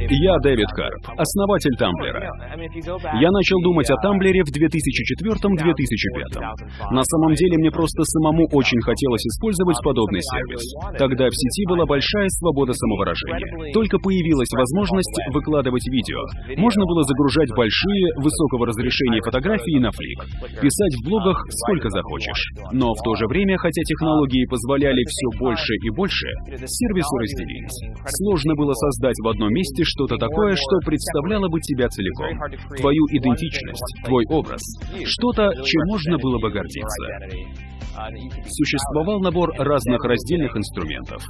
Я Дэвид Карп, основатель Тамблера. Я начал думать о Тамблере в 2004-2005. На самом деле мне просто самому очень хотелось использовать подобный сервис. Тогда в сети была большая свобода самовыражения. Только появилась возможность выкладывать видео. Можно было загружать большие, высокого разрешения фотографии на флик. Писать в блогах сколько захочешь. Но в то же время, хотя технологии позволяли все больше и больше, сервисы разделились. Сложно было создать в одном месте что-то такое, что представляло бы тебя целиком. Твою идентичность, твой образ. Что-то, чем можно было бы гордиться. Существовал набор разных раздельных инструментов.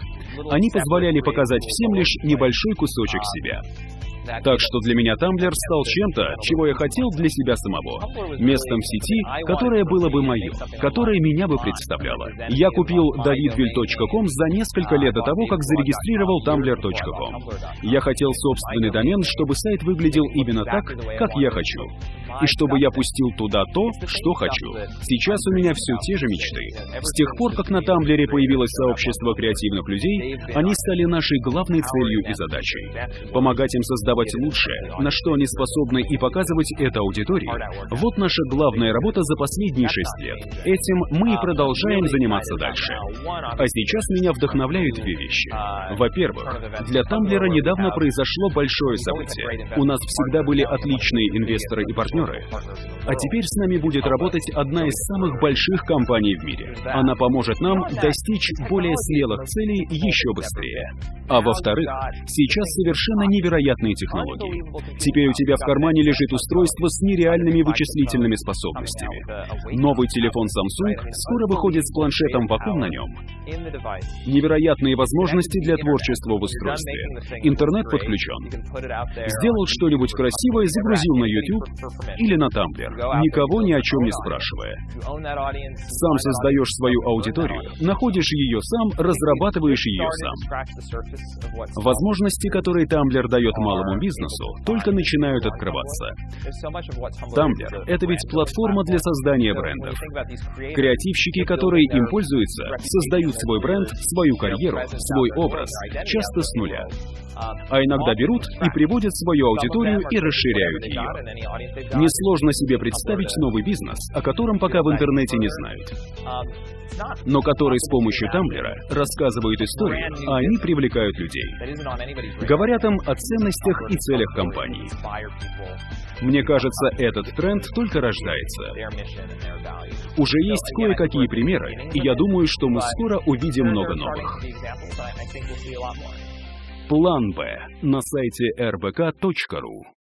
Они позволяли показать всем лишь небольшой кусочек себя. Так что для меня Тамблер стал чем-то, чего я хотел для себя самого. Местом в сети, которое было бы мое, которое меня бы представляло. Я купил davidville.com за несколько лет до того, как зарегистрировал tumblr.com. Я хотел собственный домен, чтобы сайт выглядел именно так, как я хочу. И чтобы я пустил туда то, что хочу. Сейчас у меня все те же мечты. С тех пор, как на Тамблере появилось сообщество креативных людей, они стали нашей главной целью и задачей. Помогать им создавать лучшее, на что они способны, и показывать это аудитории. Вот наша главная работа за последние 6 лет. Этим мы и продолжаем заниматься дальше. А сейчас меня вдохновляют две вещи. Во-первых, для Тамблера недавно произошло большое событие. У нас всегда были отличные инвесторы и партнеры. А теперь с нами будет работать одна из самых больших компаний в мире. Она поможет нам достичь более смелых целей еще быстрее. А во-вторых, сейчас совершенно невероятные технологии. Теперь у тебя в кармане лежит устройство с нереальными вычислительными способностями. Новый телефон Samsung скоро выходит с планшетом Wacom на нем. Невероятные возможности для творчества в устройстве. Интернет подключен. Сделал что-нибудь красивое, загрузил на YouTube или на Тамблер, никого ни о чем не спрашивая. Сам создаешь свою аудиторию, находишь ее сам, разрабатываешь ее сам. Возможности, которые Тамблер дает малому бизнесу, только начинают открываться. Тамблер — это ведь платформа для создания брендов. Креативщики, которые им пользуются, создают свой бренд, свою карьеру, свой образ, часто с нуля. А иногда берут и приводят свою аудиторию и расширяют ее. Несложно себе представить новый бизнес, о котором пока в интернете не знают, но который с помощью Тамблера рассказывает истории, а они привлекают людей. Говорят им о ценностях и целях компании. Мне кажется, этот тренд только рождается. Уже есть кое-какие примеры, и я думаю, что мы скоро увидим много новых. План Б на сайте rbk.ru.